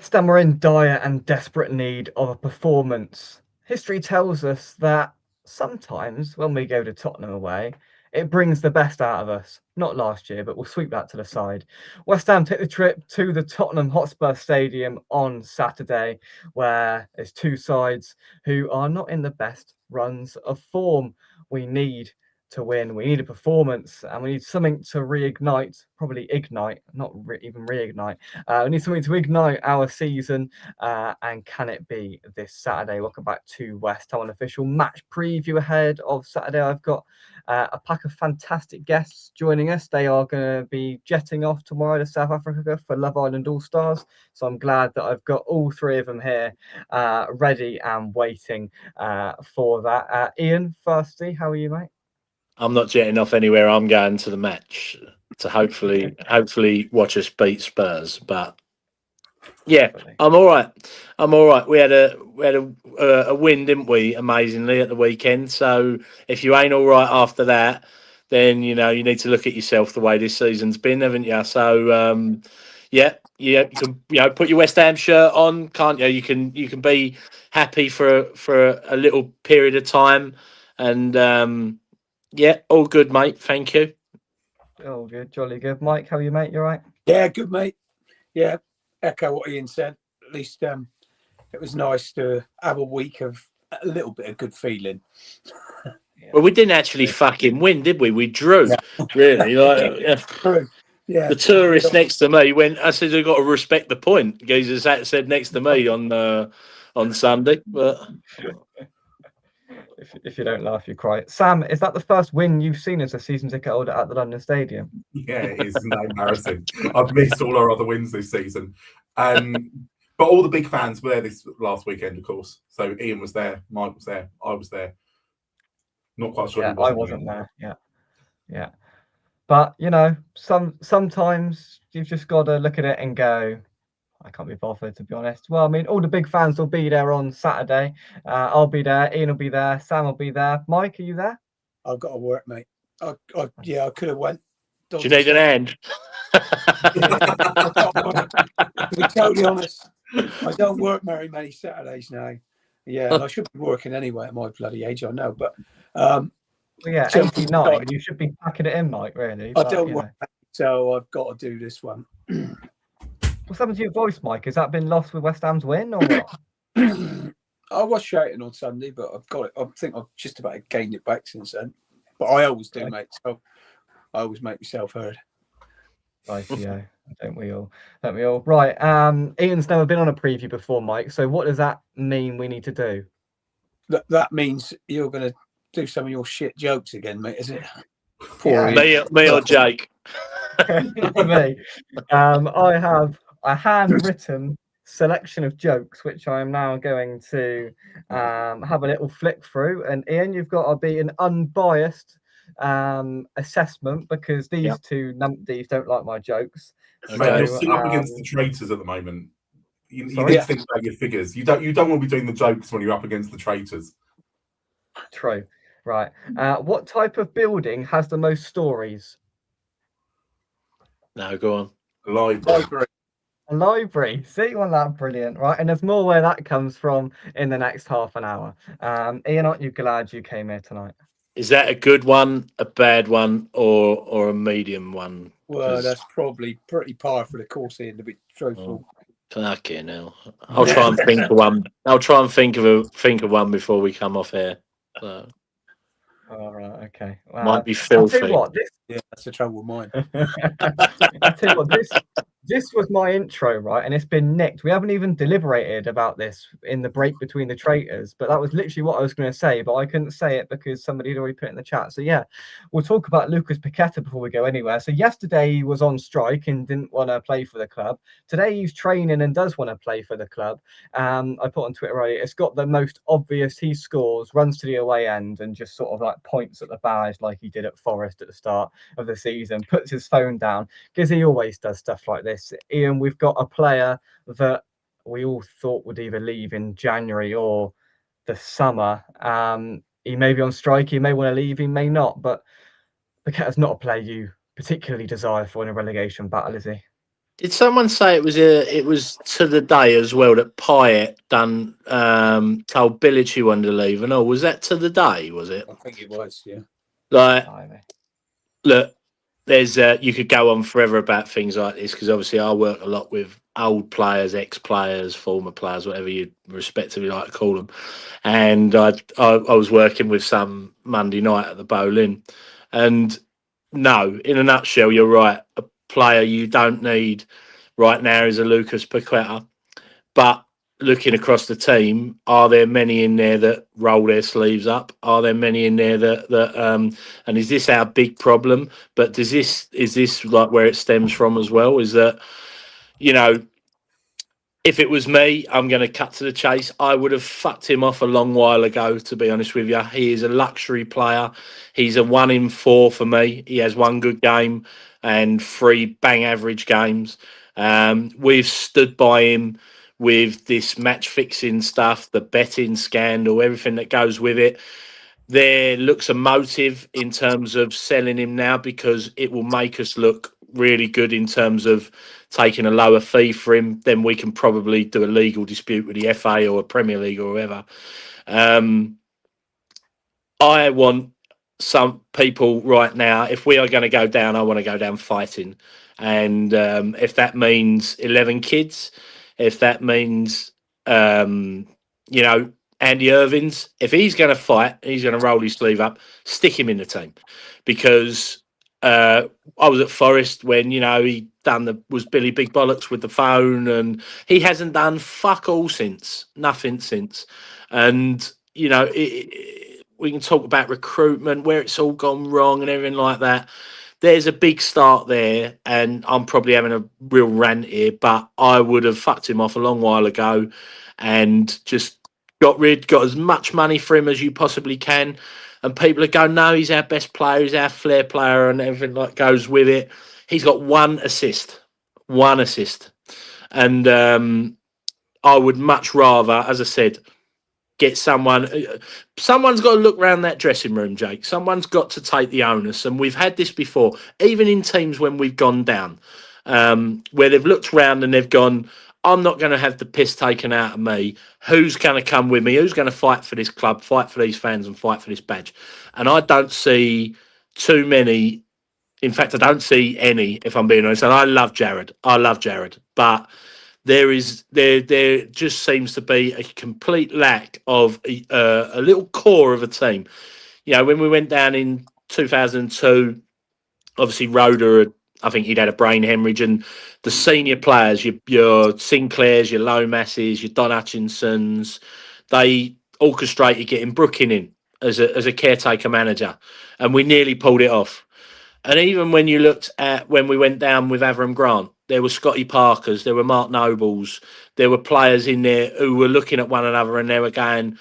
West Ham were in dire and desperate need of a performance. History tells us that sometimes when we go to Tottenham away, it brings the best out of us. Not last year, but we'll sweep that to the side. West Ham take the trip to the Tottenham Hotspur Stadium on Saturday, where there's two sides who are not in the best runs of form. We need to win. We need a performance, and we need something to reignite, probably ignite, not even reignite. We need something to ignite our season, and can it be this Saturday? Welcome back to West Ham, an official match preview ahead of Saturday. I've got a pack of fantastic guests joining us. They are going to be jetting off tomorrow to South Africa for Love Island All Stars. So I'm glad that I've got all three of them here, ready and waiting for that. Ian, firstly, how are you, mate? I'm not jetting off anywhere. I'm going to the match to hopefully watch us beat Spurs. But yeah, I'm all right. I'm all right. We had a win, didn't we? Amazingly at the weekend. So if you ain't all right after that, then you need to look at yourself the way this season's been, haven't you? So yeah, you can put your West Ham shirt on, can't you? You can be happy for a little period of time, and yeah, all good, mate. Thank you. All good, jolly good. Mike, how are you, mate? You all right? Yeah, good, mate. Yeah, echo what Ian said. At least it was nice to have a week of a little bit of good feeling. Yeah. Well, we didn't actually fucking win, did we? We drew, really. True. Yeah. The tourist next to me went. I said, "I've got to respect the point." Geezer said next to me on Sunday, but. If you don't laugh, you cry. Sam, is that the first win you've seen as a season ticket holder at the London Stadium? Yeah, it is. Isn't that embarrassing? I've missed all our other wins this season. But all the big fans were there this last weekend, of course. So Ian was there, Mike was there, I was there. Not quite sure. Yeah, I wasn't there. Yeah. But sometimes you've just got to look at it and go, I can't be bothered, to be honest. Well, I mean, all the big fans will be there on Saturday. I'll be there. Ian will be there. Sam will be there. Mike, are you there? I've got to work, mate. I could have went. Do you need an hand? To be totally honest, I don't work very many Saturdays now. Yeah, and I should be working anyway at my bloody age, I know. But well, yeah, 89. You should be packing it in, Mike. Really. I don't work, so I've got to do this one. What's happened to your voice, Mike? Has that been lost with West Ham's win or what? I was shouting on Sunday, but I've got it. I think I've just about gained it back since then. But I always do, mate. So I always make myself heard. Yeah, don't we all? Right. Ian's never been on a preview before, Mike. So what does that mean we need to do? That means you're going to do some of your shit jokes again, mate, is it? Me or Jake? Me. I have a handwritten selection of jokes, which I am now going to have a little flick through. And Ian, you've got to be an unbiased assessment because these two numpties don't like my jokes. Mate, you're still up against the traitors at the moment. You need to think about your figures. You don't want to be doing the jokes when you're up against the traitors. True. Right. What type of building has the most stories? No, go on. Library. A library. See, wasn't that brilliant? Right. And there's more where that comes from in the next half an hour. Ian, aren't you glad you came here tonight? Is that a good one, a bad one, or a medium one? Well, that's probably pretty par for the course, Ian, to be truthful. Fucking hell. I'll try and think of one. I'll try and think of one before we come off here. So. All right, okay. Might be filthy. I'll tell you what, yeah, that's the trouble with mine. I'll tell you what, this was my intro, right? And it's been nicked. We haven't even deliberated about this in the break between the traitors, but that was literally what I was going to say, but I couldn't say it because somebody had already put it in the chat. So yeah, we'll talk about Lucas Paqueta before we go anywhere. So yesterday he was on strike and didn't want to play for the club. Today he's training and does want to play for the club. I put on Twitter earlier, it's got the most obvious. He scores, runs to the away end and just sort of like points at the bars like he did at Forest at the start of the season, puts his phone down because he always does stuff like this. Ian, we've got a player that we all thought would either leave in January or the summer. He may be on strike, he may want to leave, he may not, but Paqueta's not a player you particularly desire for in a relegation battle, is he? Did someone say it was to the day as well that Pyatt done told Bilic he wanted to leave? And was that to the day? Was it I think it was, yeah. like Blimey. look? There's you could go on forever about things like this because obviously I work a lot with old players, ex-players, former players, whatever you respectively like to call them. And I was working with some Monday night at the Bowling, and no, in a nutshell, you're right. A player you don't need right now is a Lucas Paqueta. But looking across the team, are there many in there that roll their sleeves up? Are there many in there that and is this our big problem? But is this like where it stems from as well? Is that, you know, if it was me, I'm going to cut to the chase. I would have fucked him off a long while ago, to be honest with you. He is a luxury player. He's a 1 in 4 for me. He has one good game and 3 bang average games. We've stood by him with this match fixing stuff, the betting scandal, everything that goes with it. There looks a motive in terms of selling him now because it will make us look really good in terms of taking a lower fee for him. Then we can probably do a legal dispute with the FA or a Premier League or whoever. I want some people right now, if we are going to go down, I want to go down fighting. And if that means 11 kids, if that means, you know, Andy Irving's, if he's going to fight, he's going to roll his sleeve up, stick him in the team. Because I was at Forest when, you know, he was Billy Big Bollocks with the phone, and he hasn't done fuck all since, nothing since. And, you know, we can talk about recruitment, where it's all gone wrong and everything like that. There's a big start there, and I'm probably having a real rant here, but I would have fucked him off a long while ago and just got as much money for him as you possibly can. And people are going, no, he's our best player, he's our flair player, and everything that goes with it. He's got 1 assist. And I would much rather, as I said, get someone's got to look around that dressing room, Jake. Someone's got to take the onus. And we've had this before, even in teams when we've gone down, where they've looked around and they've gone, I'm not going to have the piss taken out of me. Who's going to come with me? Who's going to fight for this club, fight for these fans and fight for this badge? And I don't see too many. In fact, I don't see any, if I'm being honest. And I love Jared. But there just seems to be a complete lack of a little core of a team. You know, when we went down in 2002, obviously Roder, I think he'd had a brain hemorrhage, and the senior players, your Sinclairs, your Lomasses, your Don Hutchinsons, they orchestrated getting Brooking in as a caretaker manager, and we nearly pulled it off. And even when you looked at when we went down with Avram Grant, there were Scotty Parkers, there were Mark Nobles, there were players in there who were looking at one another and they were going,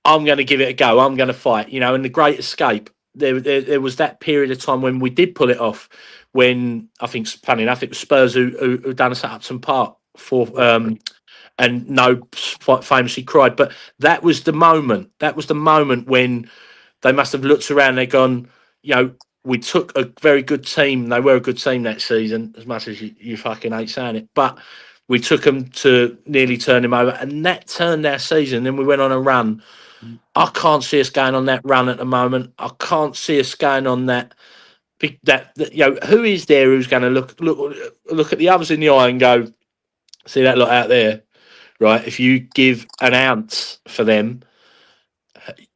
I'm going to give it a go, I'm going to fight. You know, in the Great Escape, there was that period of time when we did pull it off, when I think, funny enough, it was Spurs who done us at Upton Park for, and no famously cried. But that was the moment. That was the moment when they must have looked around and they'd gone, you know, we took a very good team. They were a good team that season, as much as you fucking hate saying it. But we took them to nearly turn them over, and that turned our season. Then we went on a run. I can't see us going on that run at the moment. I can't see us going on that. You know, who is there who's going to look at the others in the eye and go, see that lot out there, right? If you give an ounce for them,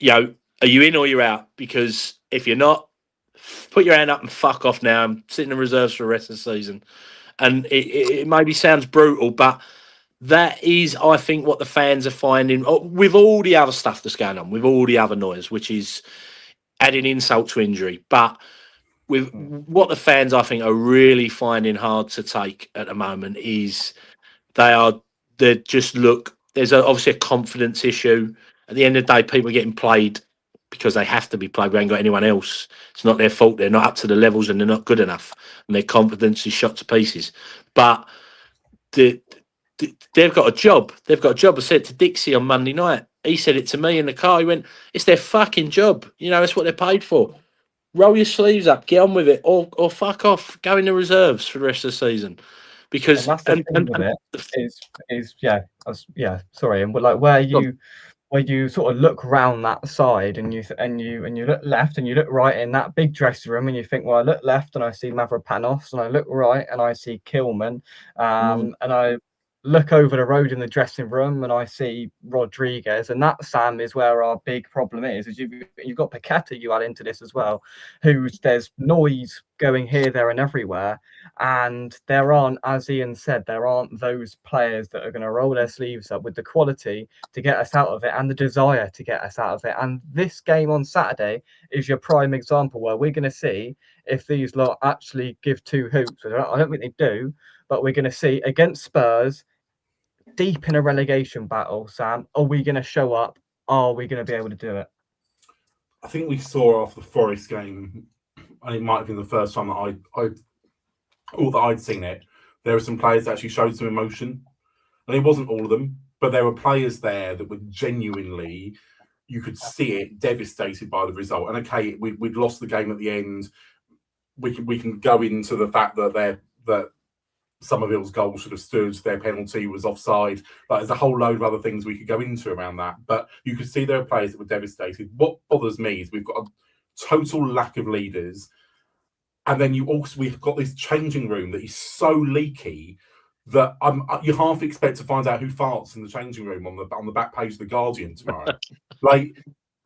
you know, are you in or you're out? Because if you're not, put your hand up and fuck off now. I'm sitting in reserves for the rest of the season. And it maybe sounds brutal, but that is, I think, what the fans are finding with all the other stuff that's going on, with all the other noise, which is adding insult to injury. But with what the fans, I think, are really finding hard to take at the moment is they just look, there's obviously a confidence issue. At the end of the day, people are getting played because they have to be played. We ain't got anyone else. It's not their fault. They're not up to the levels and they're not good enough. And their confidence is shot to pieces. But they've got a job. They've got a job. I said to Dixie on Monday night. He said it to me in the car. He went, it's their fucking job. You know, that's what they're paid for. Roll your sleeves up. Get on with it. Or fuck off. Go in the reserves for the rest of the season. because that's the thing with it is sorry, and like where you sort of look round that side and you look left and you look right in that big dressing room and you think, well, I look left and I see Mavropanos, and I look right and I see Kilman, and I look over the road in the dressing room and I see Rodriguez, and that, Sam, is where our big problem is you've got Paqueta, you add into this as well, there's noise going here, there and everywhere, and there aren't, as Ian said, there aren't those players that are going to roll their sleeves up with the quality to get us out of it and the desire to get us out of it. And this game on Saturday is your prime example where we're going to see if these lot actually give two hoops. I don't think they do, but we're going to see against Spurs, deep in a relegation battle, Sam, are we going to show up? Are we going to be able to do it? I think we saw after the Forest game, and it might have been the first time that I'd seen it. There were some players that actually showed some emotion, and it wasn't all of them, but there were players there that were genuinely, you could see it, devastated by the result. And okay, we'd lost the game at the end. We can go into the fact that Somerville's goal should have stood, their penalty was offside. Like, there's a whole load of other things we could go into around that. But you could see there are players that were devastated. What bothers me is we've got a total lack of leaders. And then we've got this changing room that is so leaky that you half expect to find out who farts in the changing room on the back page of The Guardian tomorrow. Like,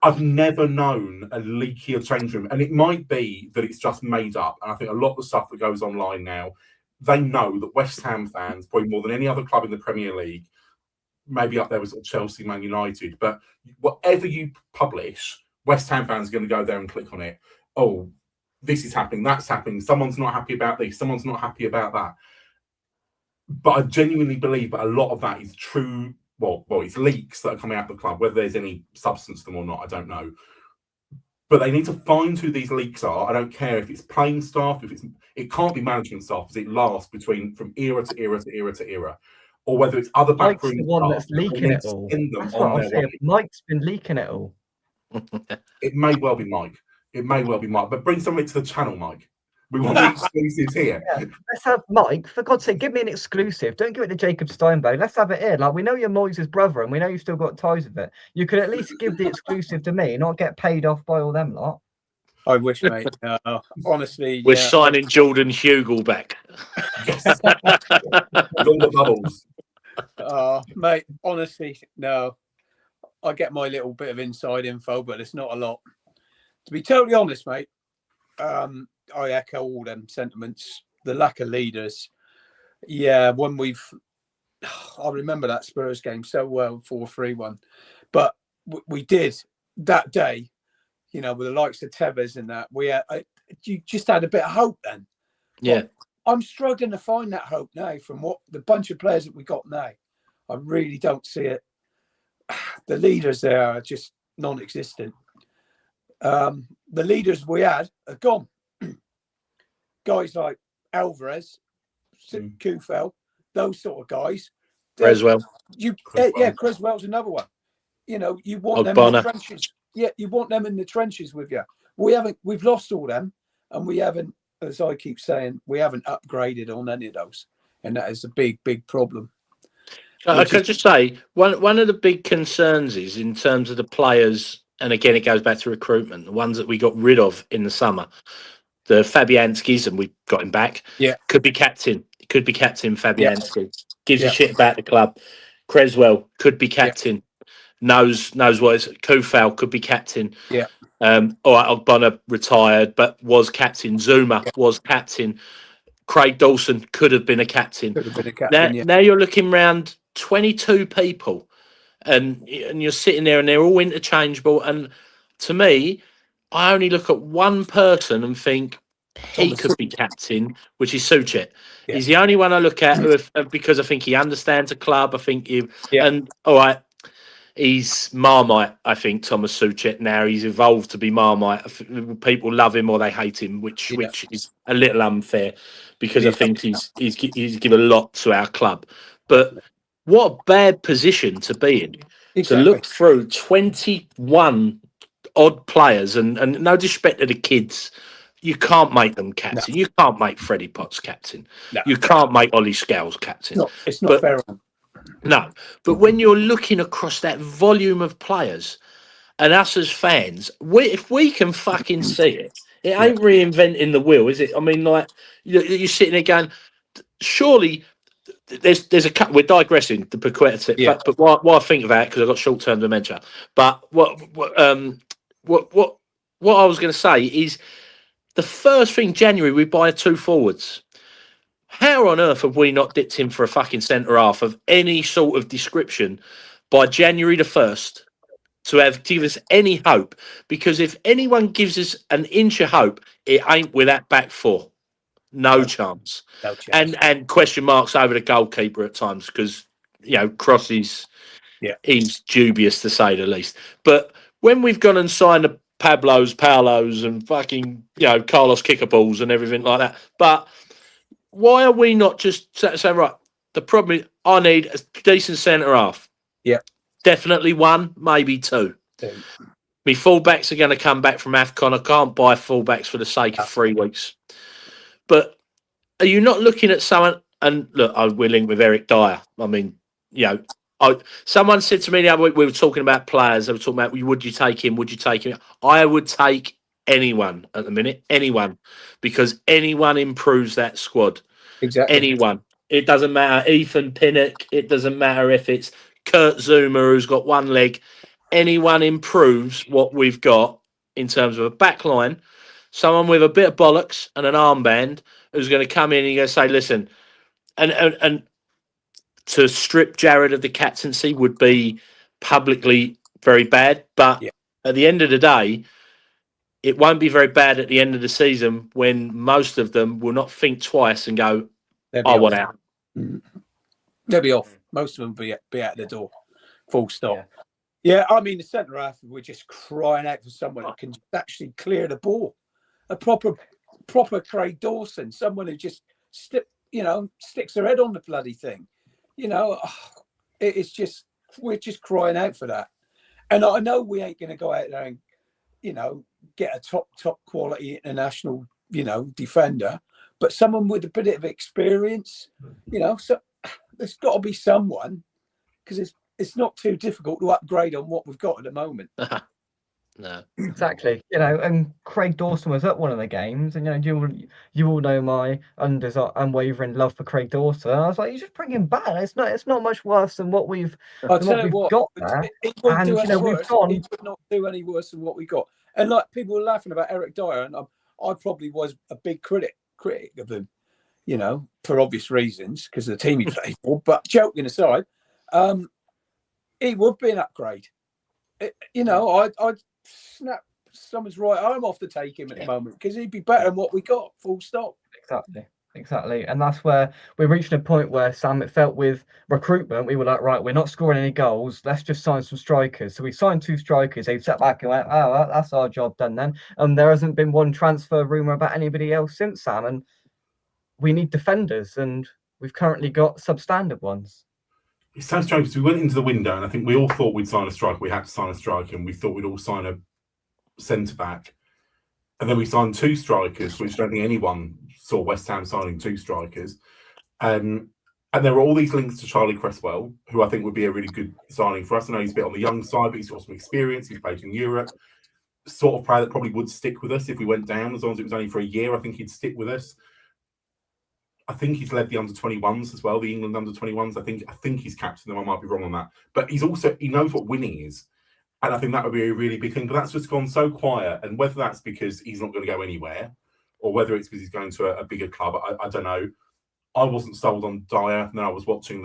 I've never known a leakier changing room. And it might be that it's just made up. And I think a lot of the stuff that goes online now, they know that West Ham fans, probably more than any other club in the Premier League, maybe up there with Chelsea, Man United, but whatever you publish, West Ham fans are going to go there and click on it. Oh, this is happening, that's happening, someone's not happy about this, someone's not happy about that. But I genuinely believe that a lot of that is true. Well, it's leaks that are coming out of the club. Whether there's any substance to them or not, I don't know. But they need to find who these leaks are. I don't care if it's playing staff, it can't be management staff, because it lasts from era to era to era to era, or whether it's other backroom Mike's the one that's leaking it all. That's what I say. Mike's been leaking it all. It may well be Mike. But bring something to the channel, Mike. We want the exclusives here. Yeah. Let's have Mike, for God's sake, give me an exclusive. Don't give it to Jacob Steinberg. Let's have it here. Like, we know you're Moyes' brother and we know you've still got ties with it. You could at least give the exclusive to me, not get paid off by all them lot. I wish, mate. Honestly, we're signing Jordan Hugel back. With all the bubbles. Mate, honestly, no. I get my little bit of inside info, but it's not a lot. To be totally honest, mate, I echo all them sentiments. The lack of leaders. Yeah, I remember that Spurs game so well, 4-3-1. But we did that day, with the likes of Tevez and that. You just had a bit of hope then. Yeah. But I'm struggling to find that hope now from what the bunch of players that we got now. I really don't see it. The leaders there are just non-existent. The leaders we had are gone. Guys like Alvarez, Kufel, those sort of guys. Creswell. Creswell's another one. You want them in the trenches. Yeah, you want them in the trenches with you. We've lost all them, and we haven't, as I keep saying, we haven't upgraded on any of those. And that is a big, big problem. I could just say, one of the big concerns is in terms of the players, and again, it goes back to recruitment, the ones that we got rid of in the summer. The Fabianskis, and we got him back. Yeah. Could be captain. Fabianski. Gives a shit about the club. Creswell could be captain. Knows what is. Kufal could be captain. Yeah. All right, Ogbonna retired, but was captain. Zuma was captain. Craig Dawson could have been a captain. Now you're looking around 22 people, and you're sitting there, and they're all interchangeable. And to me, I only look at one person and think he could be captain, which is Suchet. Yeah. He's the only one I look at because I think he understands the club. I think and all right, he's Marmite. I think Thomas Suchet now he's evolved to be Marmite. People love him or they hate him, which is a little unfair because I think he's given a lot to our club. But what a bad position to be in to look through 21 odd players and no disrespect to the kids, you can't make them captain. No. You can't make Freddie Potts captain. No. You can't make Ollie Scales captain. It's not fair. No, but when you're looking across that volume of players and us as fans, if we can fucking see it, it ain't reinventing the wheel, is it? I mean, like you're sitting there going, surely there's a cut. We're digressing the Paqueta tip, but what I think of that because I've got short term dementia. But what I was going to say is the first thing January we buy 2 forwards. How on earth have we not dipped in for a fucking centre half of any sort of description by January the 1st to give us any hope? Because if anyone gives us an inch of hope, it ain't with that back four. No chance. No chance. And question marks over the goalkeeper at times because, Cross is he's dubious to say the least. But when we've gone and signed the Paolos and fucking, Carlos Kickerballs and everything like that. But why are we not just saying, right, the problem is I need a decent centre half. Yeah. Definitely 1, maybe 2. My fullbacks are going to come back from AFCON. I can't buy fullbacks for the sake of 3 weeks. But are you not looking at someone, and look, we're linked with Eric Dyer. I mean, someone said to me the other week, we were talking about players. They were talking about, would you take him? Would you take him? I would take anyone at the minute, anyone, because anyone improves that squad. Exactly. Anyone. It doesn't matter. Ethan Pinnock. It doesn't matter if it's Kurt Zuma, who's got 1 leg. Anyone improves what we've got in terms of a back line. Someone with a bit of bollocks and an armband who's going to come in and you're going to say, listen, and to strip Jared of the captaincy would be publicly very bad. But at the end of the day, it won't be very bad at the end of the season when most of them will not think twice and go, I want out. They'll be off. Most of them will be out the door. Full stop. Yeah, I mean, the centre half, we're just crying out for someone who can actually clear the ball. A proper Craig Dawson, someone who just sticks their head on the bloody thing. It's just, we're just crying out for that. And I know we ain't going to go out there and, get a top quality international, defender, but someone with a bit of experience, so there's got to be someone, because it's not too difficult to upgrade on what we've got at the moment. No, exactly. And Craig Dawson was at one of the games, and you all know my unwavering love for Craig Dawson. And I was like, you just bring him back. It's not much worse than what we've got there. It would do us worse. We've gone. It would not do any worse than what we got. And like people were laughing about Eric Dyer, and I probably was a big critic of him, for obvious reasons because of the team he played for. But joking aside, he would be an upgrade. I'd snap someone's right arm off to take him at the moment because he'd be better than what we got. Full stop. Exactly. And that's where we're reaching a point where, Sam, it felt with recruitment, we were like, right, we're not scoring any goals. Let's just sign some strikers. So we signed 2 strikers. They sat back and went, oh, that's our job done then. And there hasn't been one transfer rumour about anybody else since, Sam. And we need defenders, and we've currently got substandard ones. It's so strange because we went into the window and I think we all thought we'd sign a striker. We had to sign a striker, and we thought we'd all sign a centre-back. And then we signed 2 strikers, which I don't think anyone saw West Ham signing 2 strikers. And there were all these links to Charlie Cresswell, who I think would be a really good signing for us. I know he's a bit on the young side, but he's got some experience. He's played in Europe. Sort of player that probably would stick with us if we went down, as long as it was only for a year. I think he'd stick with us. I think he's led the under-21s as well, the England under-21s. I think he's captain them. I might be wrong on that. But he knows what winning is. And I think that would be a really big thing. But that's just gone so quiet. And whether that's because he's not going to go anywhere or whether it's because he's going to a bigger club, I don't know. I wasn't sold on Dyer. And then I was watching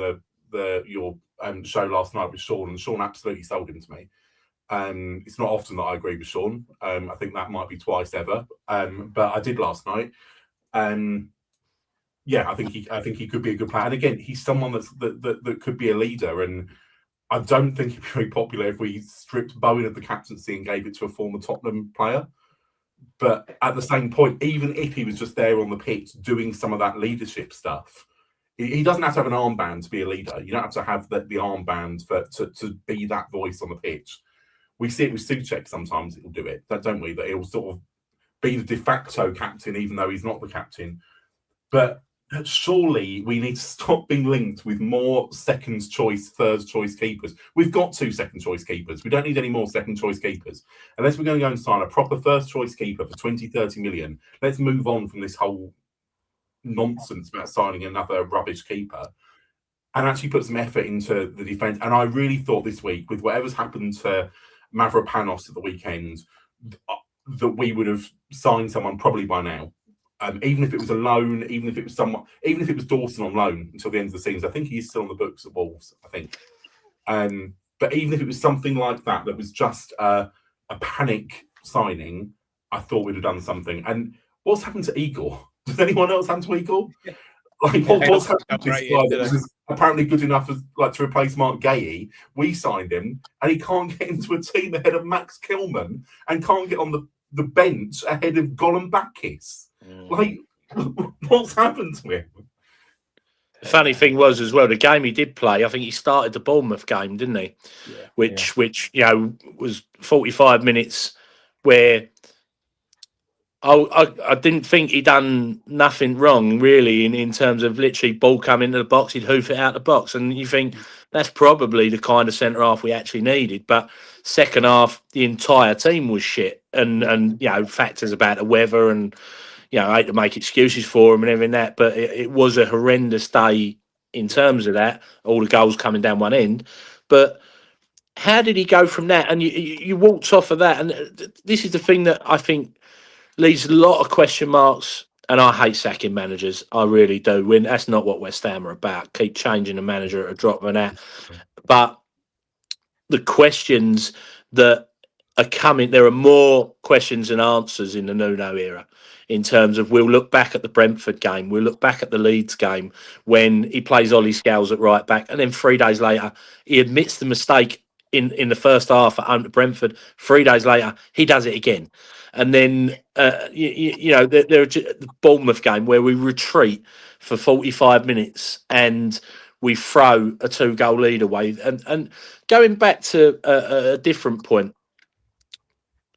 your show last night with Sean, and Sean absolutely sold him to me. It's not often that I agree with Sean. I think that might be twice ever. But I did last night. Yeah, I think he could be a good player. And again, he's someone that could be a leader. And I don't think he'd be very popular if we stripped Bowen of the captaincy and gave it to a former Tottenham player. But at the same point, even if he was just there on the pitch doing some of that leadership stuff, he doesn't have to have an armband to be a leader. You don't have to have the armband to be that voice on the pitch. We see it with Souček sometimes. He'll do it, don't we? That he'll sort of be the de facto captain, even though he's not the captain. But surely we need to stop being linked with more second choice, third choice keepers. We've got 2 second choice keepers. We don't need any more second choice keepers. Unless we're going to go and sign a proper first choice keeper for 20, 30 million, let's move on from this whole nonsense about signing another rubbish keeper and actually put some effort into the defence. And I really thought this week, with whatever's happened to Mavropanos at the weekend, that we would have signed someone probably by now. Even if it was a loan, even if it was Dawson on loan until the end of the season. I think he is still on the books at Wolves, I think. But even if it was something like that was just a panic signing, I thought we'd have done something. And what's happened to Igor? Does anyone else happen to Igor? Like, what's happened to this guy that was apparently good enough to replace Mark Gahey? We signed him, and he can't get into a team ahead of Max Kilman and can't get on the bench ahead of Golan Bakis. Like, what's happened to him? The funny thing was as well, the game he did play, I think he started the Bournemouth game, didn't he? Yeah. Which was 45 minutes where I didn't think he'd done nothing wrong really in terms of literally ball coming into the box, he'd hoof it out the box, and you think that's probably the kind of centre half we actually needed. But second half, the entire team was shit, and factors about the weather and. I hate to make excuses for him and everything that, but it was a horrendous day in terms of that. All the goals coming down one end, but how did he go from that? And you walked off of that, and this is the thing that I think leaves a lot of question marks. And I hate sacking managers, I really do. When that's not what West Ham are about. Keep changing the manager at a drop of an hat, but the questions that are coming, there are more questions than answers in the Nuno era. In terms of, we'll look back at the Brentford game, we'll look back at the Leeds game when he plays Ollie Scales at right back, and then 3 days later he admits the mistake in the first half at home to Brentford. 3 days later he does it again, and then the Bournemouth game where we retreat for 45 minutes and we throw a 2-goal lead away. And going back to a different point.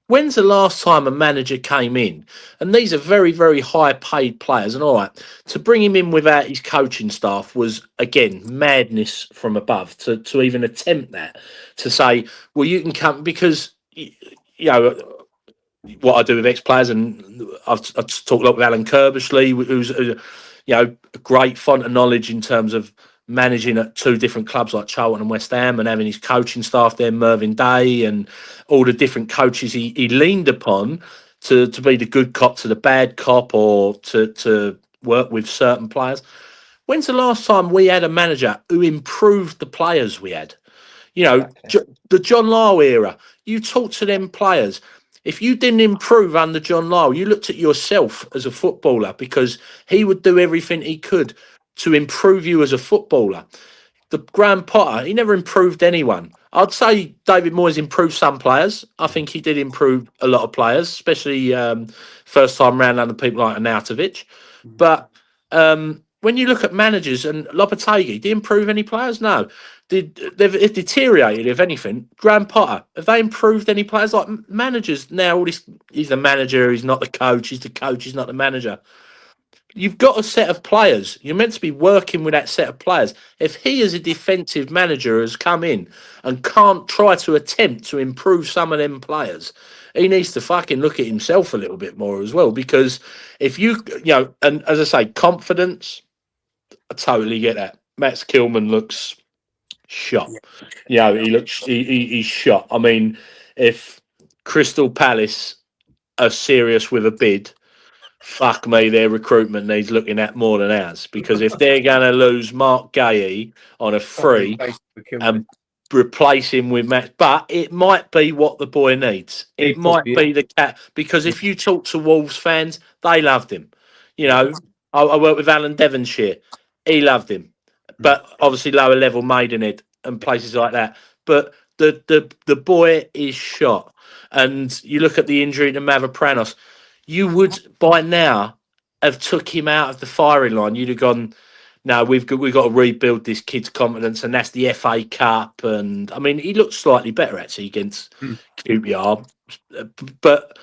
When's the last time a manager came in? And these are very, very high paid players. And all right, to bring him in without his coaching staff was, again, madness from above to even attempt that. To say, well, you can come, because, what I do with ex-players, and I've talked a lot with Alan Kirbishley, who's a great font of knowledge in terms of managing at 2 different clubs like Charlton and West Ham, and having his coaching staff there, Mervyn Day, and all the different coaches he leaned upon to be the good cop to the bad cop, or to work with certain players. When's the last time we had a manager who improved the players we had? The John Lyall era, you talk to them players. If you didn't improve under John Lyall, you looked at yourself as a footballer, because he would do everything he could to improve you as a footballer. The Graham Potter, he never improved anyone. I'd say David Moyes improved some players. I think he did improve a lot of players, especially first time round under people like Arnautovic. But when you look at managers, and Lopetegui, did he improve any players? No. They've deteriorated, if anything. Graham Potter, have they improved any players? Like managers now, he's the manager, he's not the coach, he's not the manager. You've got a set of players. You're meant to be working with that set of players. If he, as a defensive manager, has come in and can't try to attempt to improve some of them players, he needs to fucking look at himself a little bit more as well. Because if and as I say, confidence, I totally get that. Max Kilman looks shot. He's shot. I mean, if Crystal Palace are serious with a bid, fuck me, their recruitment needs looking at more than ours. Because if they're going to lose Mark Gahey on a free and replace him with Max, but it might be what the boy needs. It might be the cat. Because if you talk to Wolves fans, they loved him. I worked with Alan Devonshire. He loved him. But obviously lower level Maidenhead and places like that. But the boy is shot. And you look at the injury to Mavropanos, you would by now have took him out of the firing line. You'd have gone, no, we've got to rebuild this kid's confidence, and that's the FA Cup. And I mean, he looked slightly better actually against QPR, but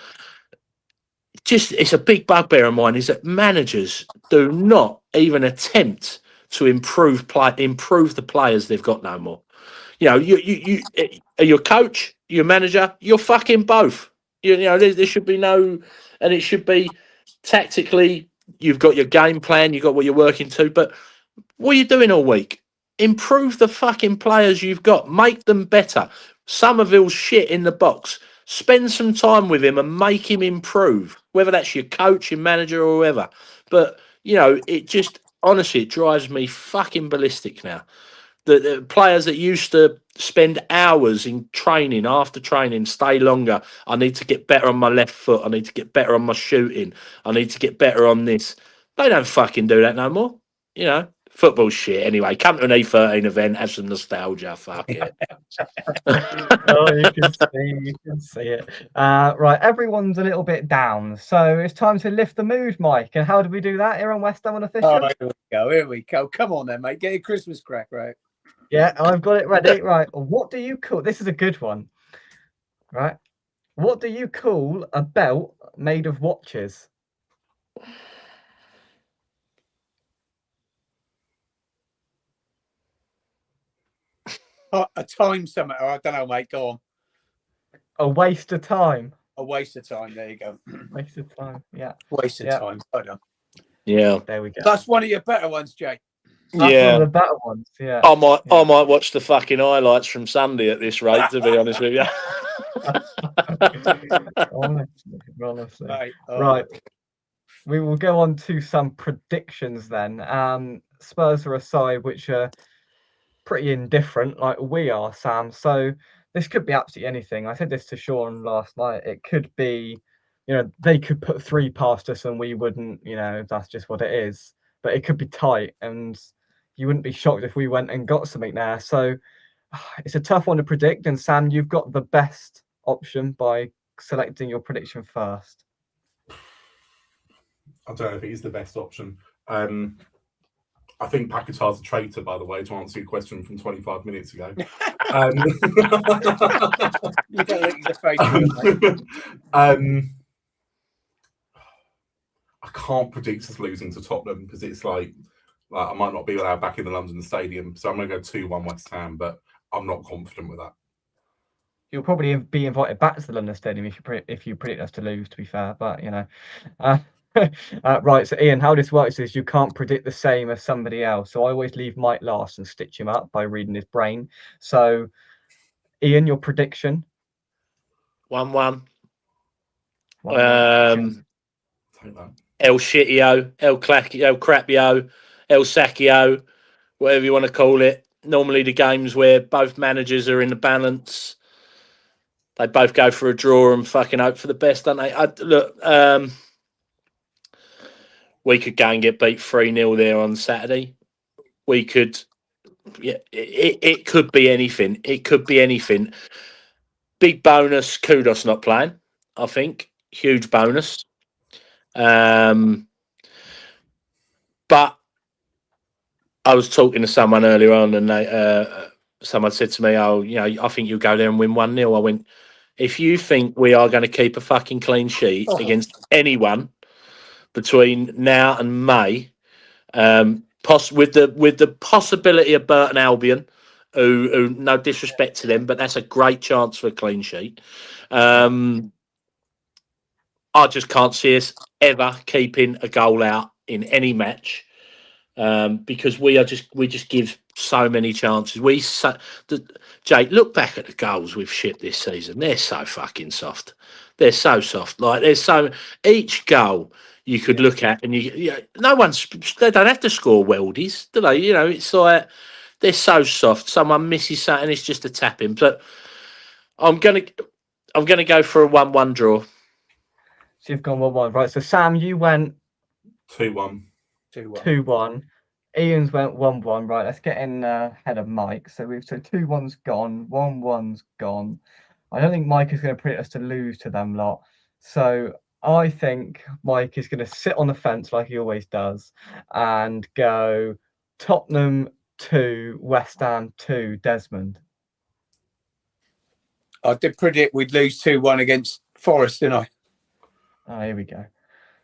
it's a big bugbear of mine is that managers do not even attempt to improve the players they've got no more. You know, you are your coach, your manager, you're fucking both. You know, there should be no, and it should be tactically. You've got your game plan, you've got what you're working to, but what are you doing all week? Improve the fucking players you've got. Make them better. Somerville's shit in the box. Spend some time with him and make him improve. Whether that's your coach, your manager, or whoever. But, you know, it just, honestly, it drives me fucking ballistic now. The players that used to spend hours in training, after training, stay longer. I need to get better on my left foot. I need to get better on my shooting. I need to get better on this. They don't fucking do that no more. You know, football's shit anyway. Come to an E13 event, have some nostalgia. Fuck it. Oh, you can see it. Right, everyone's a little bit down, so it's time to lift the mood, Mike. And how do we do that here on West Ham Unofficial? Oh, here we go. Come on then, mate. Get your Christmas crack, right? Yeah, I've got it ready. Right, what do you call this? Is a good one. Right, what do you call a belt made of watches? A time summit. I don't know, mate. Go on. A waste of time. A waste of time. There you go. Waste of time. Yeah. Waste of time. Hold on. Yeah. There we go. That's one of your better ones, Jay. That's one of the better ones. Yeah. I might watch the fucking highlights from Sunday at this rate, to be honest with you. honestly. Right. Right. We will go on to some predictions then. Spurs are a side which are pretty indifferent, like we are, Sam. So this could be absolutely anything. I said this to Sean last night. It could be, you know, they could put 3 past us and we wouldn't, you know, that's just what it is. But it could be tight and you wouldn't be shocked if we went and got something there. So it's a tough one to predict. And Sam, you've got the best option by selecting your prediction first. I don't know if it is the best option. I think Paquetá's a traitor, by the way, to answer your question from 25 minutes ago. You don't think he's a fake. I can't predict us losing to Tottenham because it's like I might not be allowed back in the London Stadium. So I'm going to go 2-1 West Ham, but I'm not confident with that. You'll probably be invited back to the London Stadium if you predict us to lose, to be fair. But, you know. Right, so Ian, how this works is you can't predict the same as somebody else. So I always leave Mike last and stitch him up by reading his brain. So, Ian, your prediction? 1-1. El Shitio, El Crapio, El Sacchio, whatever you want to call it. Normally the games where both managers are in the balance, they both go for a draw and fucking hope for the best, don't they? We could go and get beat 3-0 there on Saturday. We could, yeah, it could be anything. It could be anything. Big bonus, Kudos not playing, I think. Huge bonus. But I was talking to someone earlier on and someone said to me, oh, you know, I think you'll go there and win 1-0. I went, if you think we are going to keep a fucking clean sheet against anyone between now and May, with the possibility of Burton Albion, who no disrespect to them, but that's a great chance for a clean sheet. I just can't see us ever keeping a goal out in any match because we just give so many chances. Jake, look back at the goals we've shipped this season. They're so fucking soft. They're so soft. Like each goal you could look at, and they don't have to score weldies, do they? You know, it's like they're so soft. Someone misses something, it's just a tap in. But I'm gonna go for a 1-1 draw. So you've gone 1-1, right? So Sam, you went 2-1. 2-1. Ian's went 1-1. Right, let's get in ahead of Mike. So 2-1's gone, 1-1's gone. I don't think Mike is going to predict us to lose to them lot. So I think Mike is going to sit on the fence like he always does and go Tottenham 2, West Ham 2, Desmond. I did predict we'd lose 2-1 against Forest, didn't I? Oh, here we go.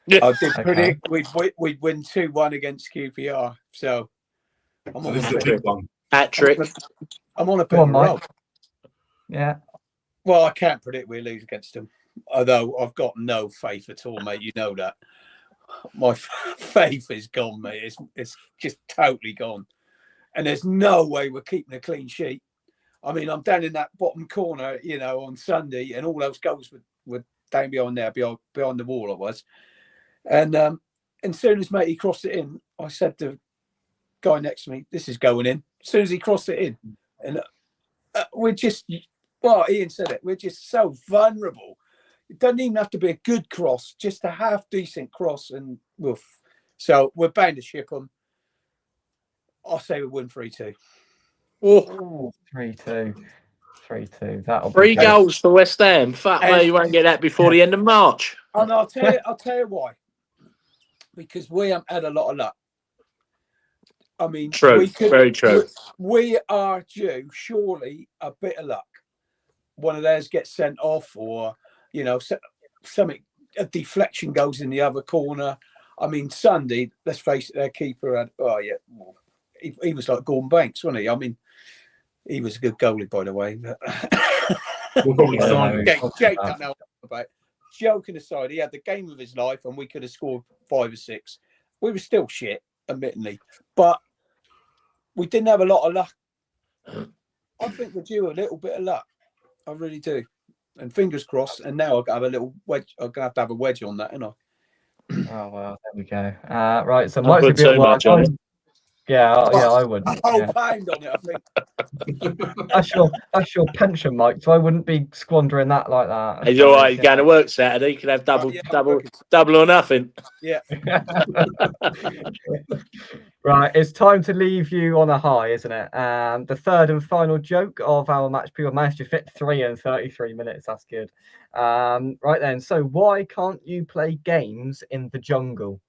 I did Okay. predict we'd win 2-1 against QPR. So I'm So on this a is a bit. big one. Hat trick. I'm on a bit Go on, of a roll. Mike. Yeah. Well, I can't predict we lose against them. Although I've got no faith at all, mate. You know that. My faith is gone, mate. It's just totally gone. And there's no way we're keeping a clean sheet. I mean, I'm down in that bottom corner, you know, on Sunday, and all those goals were down behind there, behind the wall I was. And as soon as matey crossed it in, I said to the guy next to me, "This is going in." As soon as he crossed it in, and we're just, well, Ian said it, we're just so vulnerable. It doesn't even have to be a good cross, just a half decent cross, and woof. So we're bound to ship them. I'll say we win 3-2. Oh, 3-2. 3-2. That'll be 3 good. goals for West Ham. Fuck me, you won't get that before the end of March. And I'll tell you why. Because we haven't had a lot of luck. I mean, True, very true. We are due, surely, a bit of luck. One of theirs gets sent off, or, you know, something, a deflection goes in the other corner. I mean, Sunday, let's face it, their keeper had, he was like Gordon Banks, wasn't he? I mean, he was a good goalie, by the way. We'll probably sign him. Jake don't know about it. Joking aside, he had the game of his life, and we could have scored 5 or 6. We were still shit, admittedly, but we didn't have a lot of luck. I think we're due a little bit of luck. I really do. And fingers crossed. And now I've got to have a little wedge. I'm going to have a wedge on that, ain't I? Oh, well, there we go. Right, so Not Mike's a put bit too much on it. Yeah, I would. A whole Yeah. pound on it, I think. That's your pension, Mike. So I wouldn't be squandering that like that. He's all right. He's going to work Saturday. You can have double or nothing. Yeah. Right, it's time to leave you on a high, isn't it? The third and final joke of our match. People managed to fit 3 in 33 minutes. That's good. Right then. So why can't you play games in the jungle?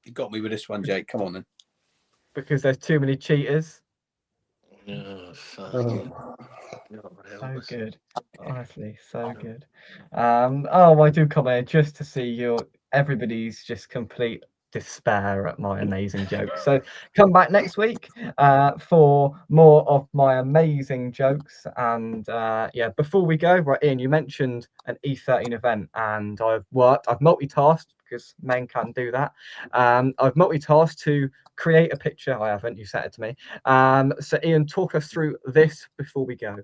You got me with this one, Jake. Come on, then. Because there's too many cheaters. Oh, fuck. So good, honestly, so good. I do come here just to see everybody's just complete despair at my amazing jokes. So come back next week for more of my amazing jokes. And before we go, right, Ian, you mentioned an E13 event, and I've multitasked because men can do that. I've multitasked to create a picture. I haven't, you sent it to me. So Ian, talk us through this before we go.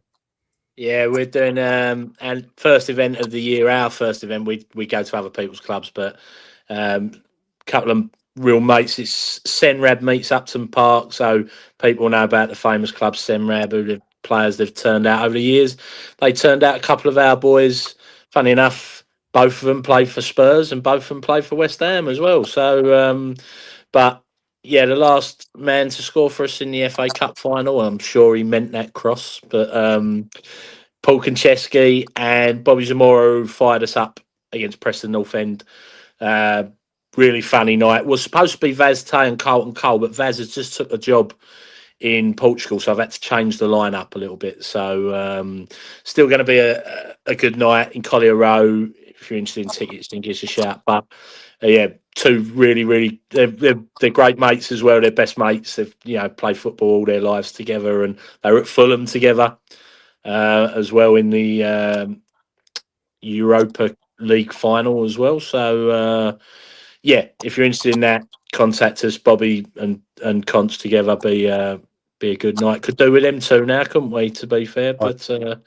Yeah, we're doing and first event of the year. Our first event, we go to other people's clubs, but couple of real mates. It's Senrab meets Upton Park, so people know about the famous club Senrab, who the players they've turned out over the years. They turned out a couple of our boys. Funny enough, both of them played for Spurs and both of them played for West Ham as well. So, but yeah, the last man to score for us in the FA Cup final. I'm sure he meant that cross, but Paul Konchesky and Bobby Zamora, who fired us up against Preston North End. Really funny night. Was supposed to be Vaz Tay and Carlton Cole, but Vaz has just took a job in Portugal, so I've had to change the lineup a little bit. So still going to be a good night in Collier Row. If you're interested in tickets, then give us a shout. But yeah, two really they're great mates as well. They're best mates. They've played football all their lives together, and they were at Fulham together as well in the Europa League final as well. So yeah, if you're interested in that, contact us. Bobby and Conch together be a good night. Could do with them two now, couldn't we? To be fair, but I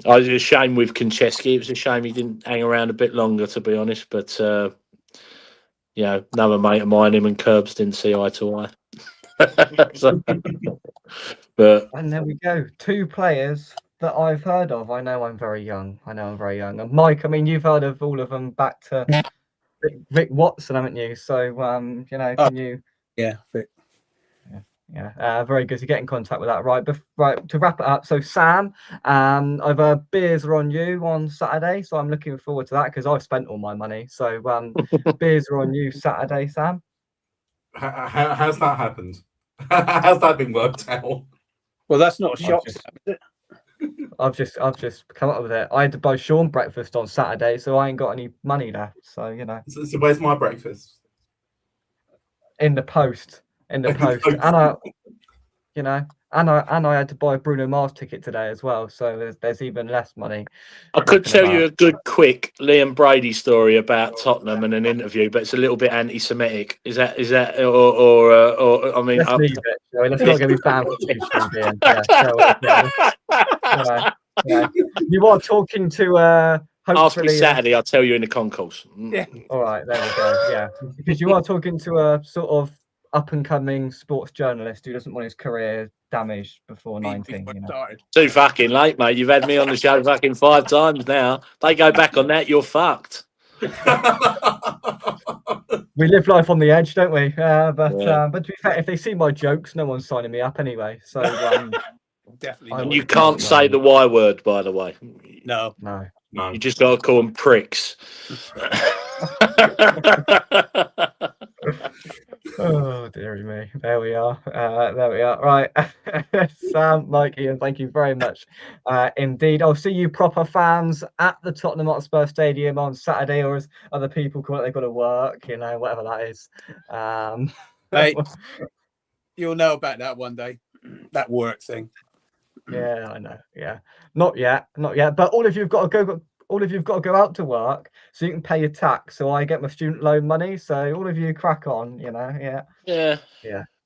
was a shame with Konchesky. It was a shame he didn't hang around a bit longer, to be honest. But another mate of mine, him and Curbs didn't see eye to eye. And there we go. 2 players that I've heard of. I know I'm very young. And Mike, I mean, you've heard of all of them back to Vic Watson, haven't you? So, can you? Yeah, Vic. Yeah, very good to get in contact with that. Right, to wrap it up. So, Sam, I've heard beers are on you on Saturday, so I'm looking forward to that because I've spent all my money. So, beers are on you Saturday, Sam. How's that happened? How's that been worked out? Well, that's not a shop, Sam, is it? I've just come up with it. I had to buy Sean breakfast on Saturday, so I ain't got any money left. So you know, So where's my breakfast? in the post, and I, you know, and I had to buy a Bruno Mars ticket today as well. So there's even less money. I could tell you a good, quick Liam Brady story about Tottenham in an interview, but it's a little bit anti-Semitic. Is that, or I mean, Let's leave it. Shall we? Let's not get me banned from history, Ian. Yeah, shall we? Yeah. You are talking to ask me hopefully. Saturday. I'll tell you in the concourse. Yeah. All right, there we go. Yeah, because you are talking to a sort of up and coming sports journalist who doesn't want his career damaged before 19. You know. Too fucking late, mate. You've had me on the show fucking 5 times now. They go back on that, you're fucked. We live life on the edge, don't we? But to be fair, if they see my jokes, no one's signing me up anyway. So definitely. And you can't say the Y word, by the way. No. You just got to call them pricks. Oh, dearie me. There we are. Right. Sam, Mike, Ian, thank you very much. Indeed. I'll see you proper fans at the Tottenham Hotspur Stadium on Saturday, or as other people call it, they've got to work, you know, whatever that is. Hey, you'll know about that one day. That work thing. Yeah, I know. Yeah. Not yet. But all of you've got to go out to work so you can pay your tax. So I get my student loan money. So all of you crack on, you know. Yeah.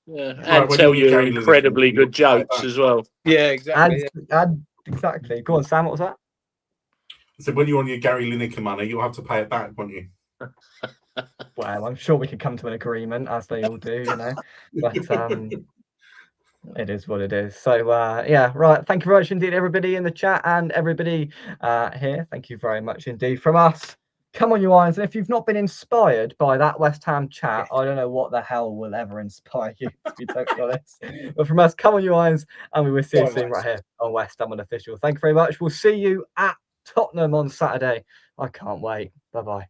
And tell you incredibly good jokes as well. Yeah, exactly. And exactly. Go on, Sam. What was that? So when you're on your Gary Lineker money, you'll have to pay it back, won't you? Well, I'm sure we can come to an agreement, as they all do, you know. But it is what it is. So yeah, right. Thank you very much indeed, everybody in the chat and everybody here. Thank you very much indeed from us. Come on, you Irons. And if you've not been inspired by that West Ham chat, I don't know what the hell will ever inspire you, to be totally honest. But from us, come on, you Irons, and we will see you soon right here on West Ham Unofficial. Thank you very much. We'll see you at Tottenham on Saturday. I can't wait. Bye-bye.